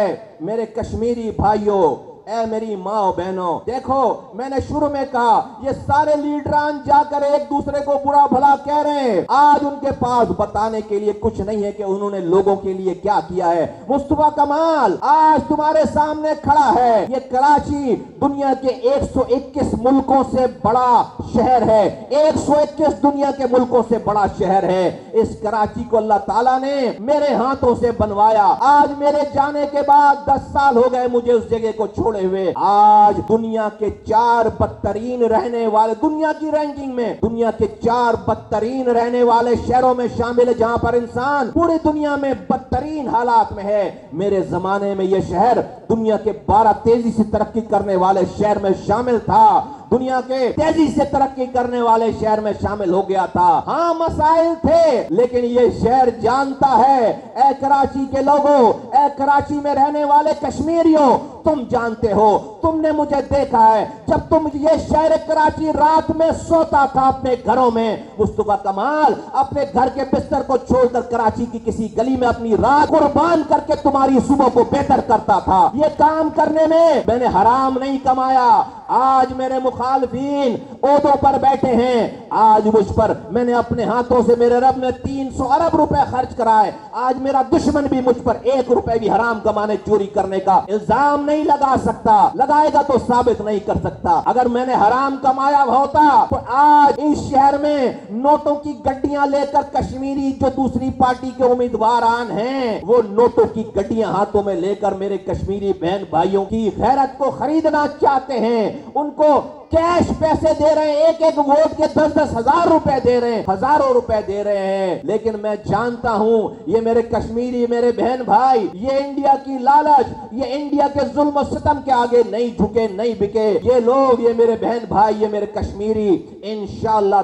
ہے میرے کشمیری بھائیوں، اے میری ماں و بہنوں، دیکھو میں نے شروع میں کہا یہ سارے لیڈران جا کر ایک دوسرے کو برا بھلا کہہ رہے ہیں، آج ان کے پاس بتانے کے لیے کچھ نہیں ہے کہ انہوں نے لوگوں کے لیے کیا کیا ہے۔ مصطفیٰ کمال آج تمہارے سامنے کھڑا ہے، یہ کراچی دنیا کے 121 ملکوں سے بڑا شہر ہے، 121 دنیا کے ملکوں سے بڑا شہر ہے۔ اس کراچی کو اللہ تعالیٰ نے میرے ہاتھوں سے بنوایا۔ آج میرے جانے کے بعد 10 سال ہو گئے مجھے اس جگہ کو چھوڑے ہوئے۔ آج دنیا کے 4 بدترین رہنے والے، دنیا کی رینکنگ میں دنیا کے 4 بدترین رہنے والے شہروں میں شامل ہے، جہاں پر انسان پوری دنیا میں بدترین حالات میں ہے۔ میرے زمانے میں یہ شہر دنیا کے 12 تیزی سے ترقی کرنے والے شہر میں شامل تھا، دنیا کے تیزی سے ترقی کرنے والے شہر میں شامل ہو گیا تھا۔ ہاں مسائل تھے، لیکن یہ شہر جانتا ہے، اے کراچی کے لوگوں، اے کراچی میں رہنے والے کشمیریوں، تم جانتے ہو، تم نے مجھے دیکھا ہے جب تم یہ شہر کراچی رات میں سوتا تھا اپنے گھروں میں، مصطفیٰ کمال اپنے گھر کے بستر کو چھوڑ کر کراچی کی کسی گلی میں اپنی رات قربان کر کے تمہاری صبح کو بہتر کرتا تھا۔ یہ کام کرنے میں نے حرام نہیں کمایا۔ آج میرے مخالفین عہدوں پر بیٹھے ہیں، آج مجھ پر میں نے اپنے ہاتھوں سے، میرے رب نے 300 ارب روپے خرچ کرائے، آج میرا دشمن بھی مجھ پر 1 روپے بھی حرام کمانے چوری کرنے کا الزام نہیں لگا سکتا، لگائے گا تو ثابت نہیں کر سکتا۔ اگر میں نے حرام کمایا ہوتا تو آج اس شہر میں نوٹوں کی گڈیاں لے کر کشمیری جو دوسری پارٹی کے امیدواران ہیں، وہ نوٹوں کی گڈیاں ہاتھوں میں لے کر میرے کشمیری بہن بھائیوں کی غیرت کو خریدنا چاہتے ہیں، ان کو کیش پیسے دے رہے ہیں، ایک ایک ووٹ کے 10-10 ہزار روپے دے رہے ہیں، ہزاروں روپے دے رہے ہیں، لیکن میں جانتا ہوں یہ میرے کشمیری میرے بہن بھائی، یہ انڈیا کی لالچ، یہ انڈیا کے ظلم و ستم کے آگے نہیں جھکے نہیں بکے۔ یہ لوگ، یہ میرے بہن بھائی، یہ میرے کشمیری انشاءاللہ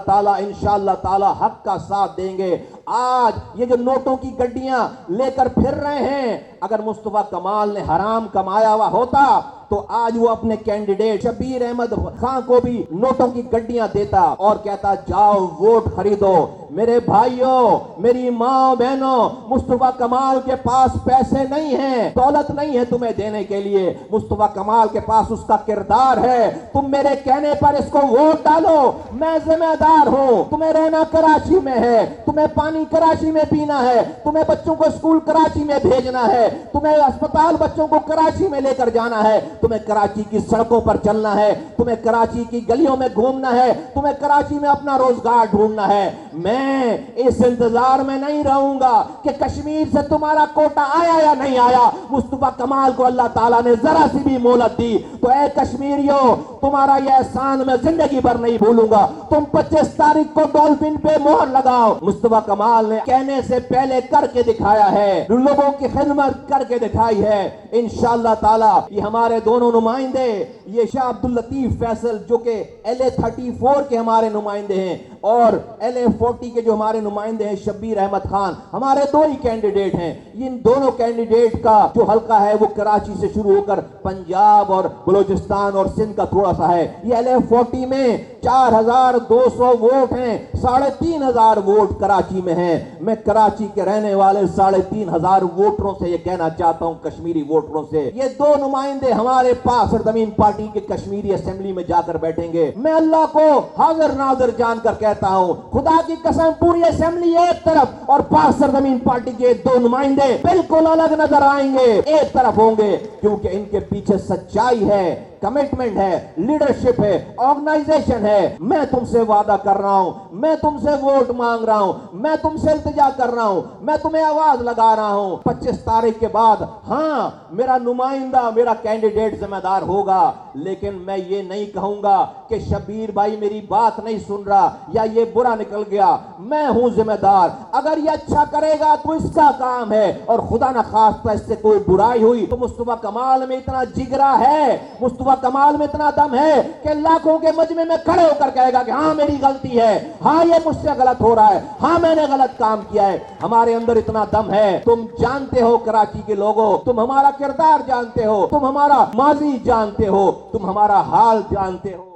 تعالی حق کا ساتھ دیں گے۔ آج یہ جو نوٹوں کی گڈیاں لے کر پھر رہے ہیں، اگر مصطفیٰ کمال نے حرام کمایا ہوا ہوتا تو آج وہ اپنے کینڈیڈیٹ شبیر احمد خان کو بھی نوٹوں کی گڈیاں دیتا اور کہتا جاؤ ووٹ خریدو۔ میرے بھائیوں، میری ماں بہنوں، مصطفیٰ کمال کے پاس پیسے نہیں ہیں، دولت نہیں ہے تمہیں دینے کے لیے، مصطفیٰ کمال کے پاس اس کا کردار ہے۔ تم میرے کہنے پر اس کو ووٹ ڈالو، میں ذمہ دار ہوں۔ تمہیں رہنا کراچی میں ہے، تمہیں پانی کراچی میں پینا ہے، تمہیں بچوں کو اسکول کراچی میں بھیجنا ہے، تمہیں اسپتال بچوں کو کراچی میں لے کر جانا ہے، تمہیں کراچی کی سڑکوں پر چلنا ہے، تمہیں کراچی کی گلیوں میں گھومنا ہے، تمہیں کراچی میں اپنا روزگار ڈھونڈنا ہے۔ میں اس انتظار میں نہیں رہوں گا کہ کشمیر سے تمہارا کوٹا آیا یا نہیں آیا۔ مصطفیٰ کمال کو اللہ تعالیٰ نے ذرا سی بھی مہلت دی تو اے کشمیریوں، تمہارا یہ احسان میں زندگی بھر نہیں بھولوں گا۔ تم 25 تاریخ کو ڈولفن پہ مہر لگاؤ۔ مصطفیٰ کمال نے کہنے سے پہلے کر کے دکھایا ہے، لوگوں کی خدمت کر کے دکھائی ہے۔ انشاءاللہ تعالیٰ یہ ہمارے دونوں نمائندے، یہ شاہ عبداللطیف فیصل جو کہ LA34 کے ہمارے نمائندے ہیں اور LA40 کے جو ہمارے نمائندے ہیں شبیر احمد خان، ہمارے 2 ہی کینڈیڈیٹ ہیں۔ ان دونوں کینڈیڈیٹ کا جو حلقہ ہے وہ کراچی سے شروع ہو کر پنجاب اور بلوچستان اور سندھ کا تھوڑا سا ہے۔ یہ LA40 میں 4200 ووٹ ہیں، 3500 ووٹ کراچی میں ہیں۔ میں کراچی کے رہنے والے 3500 ووٹروں سے یہ کہنا چاہتا ہوں، کشمیری ووٹروں سے، یہ 2 نمائندے ہمارے پاس سرزمین پارٹی کے کشمیری اسمبلی میں جا کر بیٹھیں گے۔ میں اللہ کو حاضر ناظر جان کر کہتا ہوں، خدا کی قسم پوری اسمبلی ایک طرف اور پاس سرزمین پارٹی کے 2 نمائندے بالکل الگ نظر آئیں گے، ایک طرف ہوں گے، کیونکہ ان کے پیچھے سچائی ہے، کمٹمنٹ ہے، لیڈرشپ ہے، آرگنائزیشن ہے۔ میں تم سے وعدہ کر رہا ہوں، میں تم سے ووٹ مانگ رہا ہوں، میں تم سے التجا کر رہا ہوں، میں تمہیں آواز لگا رہا ہوں۔ 25 تاریخ کے بعد ہاں میرا نمائندہ، میرا کینڈیڈیٹ ذمہ دار ہوگا، لیکن میں یہ نہیں کہوں گا کہ شبیر بھائی میری بات نہیں سن رہا یا یہ برا نکل گیا۔ میں ہوں ذمہ دار، اگر یہ اچھا کرے گا تو اس کا کام ہے، اور خدا نہ خواستہ اس سے کوئی برائی ہوئی تو مصطفیٰ کمال میں اتنا جگرا ہے، مصطفیٰ کمال میں اتنا دم ہے کہ لاکھوں کے مجمع میں کھڑے ہو کر کہے گا کہ ہاں میری غلطی ہے، ہاں یہ مجھ سے غلط ہو رہا ہے، ہاں میں نے غلط کام کیا ہے۔ ہمارے اندر اتنا دم ہے۔ تم جانتے ہو کراچی کے لوگوں، تم ہمارا کردار جانتے ہو، تم ہمارا ماضی جانتے ہو، تم ہمارا حال جانتے ہو۔